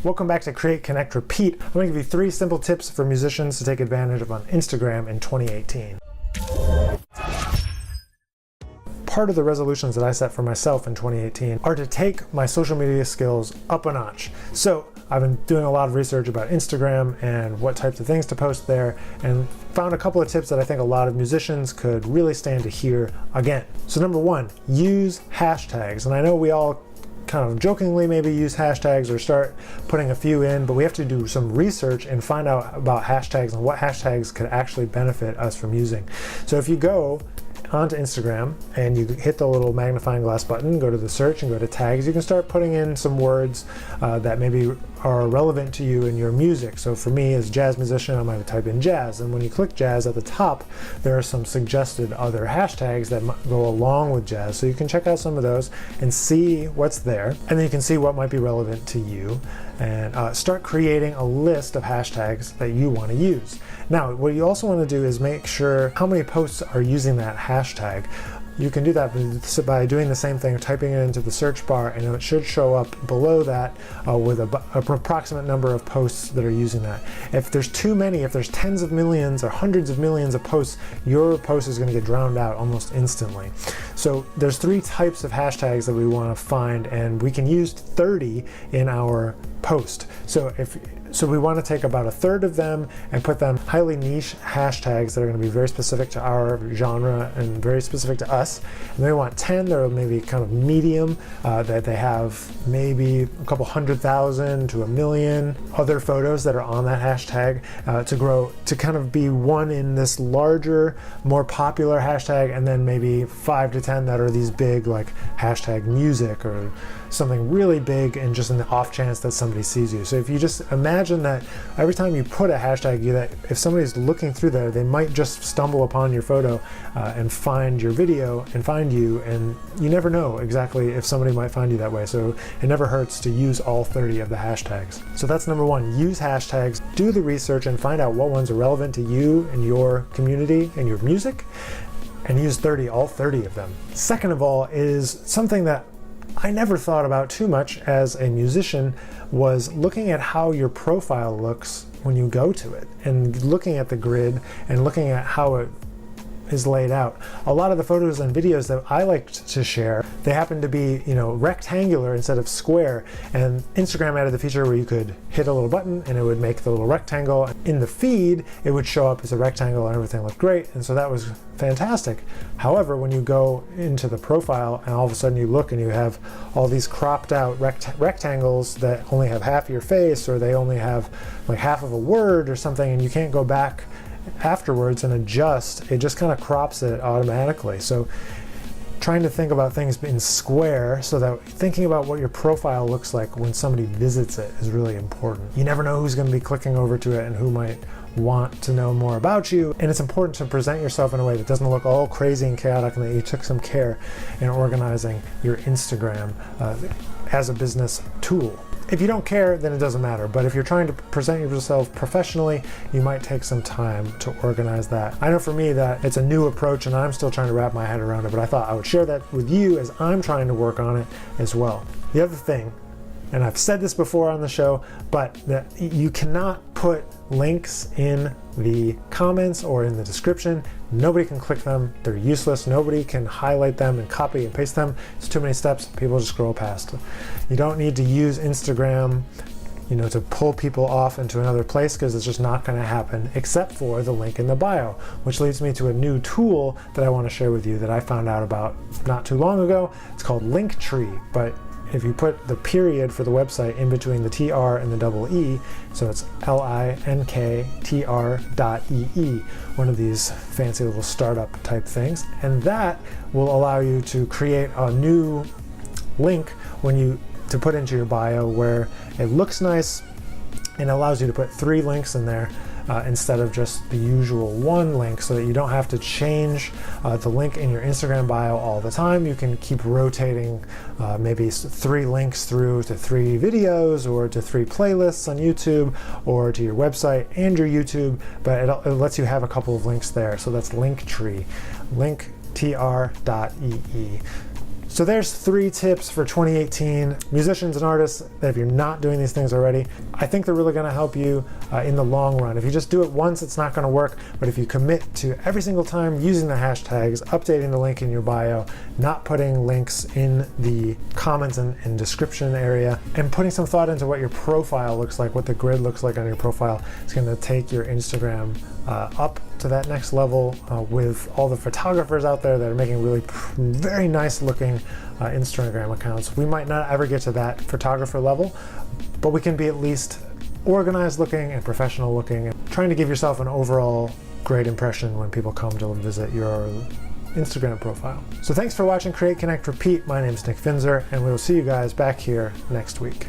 Welcome back to Create, Connect, Repeat. I'm going to give you 3 simple tips for musicians to take advantage of on Instagram in 2018. Part of the resolutions that I set for myself in 2018 are to take my social media skills up a notch. So I've been doing a lot of research about Instagram and what types of things to post there, and found a couple of tips that I think a lot of musicians could really stand to hear again. So number 1, use hashtags. And I know we all kind of jokingly maybe use hashtags or start putting a few in, but we have to do some research and find out about hashtags and what hashtags could actually benefit us from using. So if you go onto Instagram and you hit the little magnifying glass button, go to the search and go to tags, you can start putting in some words that maybe are relevant to you in your music. So for me as a jazz musician, I might type in jazz, and when you click jazz at the top, there are some suggested other hashtags that go along with jazz. So you can check out some of those and see what's there, and then you can see what might be relevant to you and start creating a list of hashtags that you want to use. Now, what you also want to do is make sure how many posts are using that hashtag. You can do that by doing the same thing, typing it into the search bar, and it should show up below that with an approximate number of posts that are using that. If there's too many, if there's tens of millions or hundreds of millions of posts, your post is going to get drowned out almost instantly. So there's 3 types of hashtags that we want to find, and we can use 30 in our post. So we want to take about a third of them and put them highly niche hashtags that are going to be very specific to our genre and very specific to us. And then we want 10 that are maybe kind of medium, that they have maybe a couple 100,000 to 1 million other photos that are on that hashtag to grow, to kind of be one in this larger, more popular hashtag, and then maybe 5 to 10 that are these big like hashtag music or something really big, and just in the off chance that somebody sees you. So if you just imagine that every time you put a hashtag, that if somebody's looking through there, they might just stumble upon your photo and find your video and find you, and you never know exactly if somebody might find you that way. So it never hurts to use all 30 of the hashtags. So that's number 1, use hashtags, do the research and find out what ones are relevant to you and your community and your music, and use all 30 of them. Second of all is something that I never thought about too much as a musician, was looking at how your profile looks when you go to it, and looking at the grid and looking at how it is laid out. A lot of the photos and videos that I liked to share, they happen to be, rectangular instead of square, and Instagram added the feature where you could hit a little button and it would make the little rectangle. In the feed, it would show up as a rectangle and everything looked great, and so that was fantastic. However, when you go into the profile and all of a sudden you look and you have all these cropped out rectangles that only have half your face, or they only have like half of a word or something, and you can't go back afterwards and adjust, it just kind of crops it automatically. So trying to think about things in square, so that thinking about what your profile looks like when somebody visits it is really important. You never know who's going to be clicking over to it and who might want to know more about you, and it's important to present yourself in a way that doesn't look all crazy and chaotic, and that you took some care in organizing your Instagram as a business tool. If you don't care, then it doesn't matter. But if you're trying to present yourself professionally, you might take some time to organize that. I know for me that it's a new approach and I'm still trying to wrap my head around it, but I thought I would share that with you as I'm trying to work on it as well. The other thing, and I've said this before on the show, but that you cannot put links in the comments or in the description. Nobody can click them. They're useless. Nobody can highlight them and copy and paste them. It's too many steps. People just scroll past. You don't need to use Instagram, to pull people off into another place, because it's just not going to happen, except for the link in the bio, which leads me to a new tool that I want to share with you that I found out about not too long ago. It's called Linktree, but if you put the period for the website in between the TR and the double E, so it's linktr.ee, one of these fancy little startup type things, and that will allow you to create a new link to put into your bio, where it looks nice and allows you to put 3 links in there instead of just the usual 1 link, so that you don't have to change the link in your Instagram bio all the time. You can keep rotating maybe 3 links through to 3 videos, or to 3 playlists on YouTube, or to your website and your YouTube, but it lets you have a couple of links there. So that's Linktree, linktr.ee. So there's 3 tips for 2018. Musicians and artists, if you're not doing these things already, I think they're really gonna help you in the long run. If you just do it once, it's not gonna work, but if you commit to every single time using the hashtags, updating the link in your bio, not putting links in the comments and description area, and putting some thought into what your profile looks like, what the grid looks like on your profile, it's gonna take your Instagram up to that next level with all the photographers out there that are making really very nice looking Instagram accounts. We might not ever get to that photographer level, but we can be at least organized looking and professional looking, and trying to give yourself an overall great impression when people come to visit your Instagram profile. So thanks for watching Create, Connect, Repeat. My name is Nick Finzer, and we will see you guys back here next week.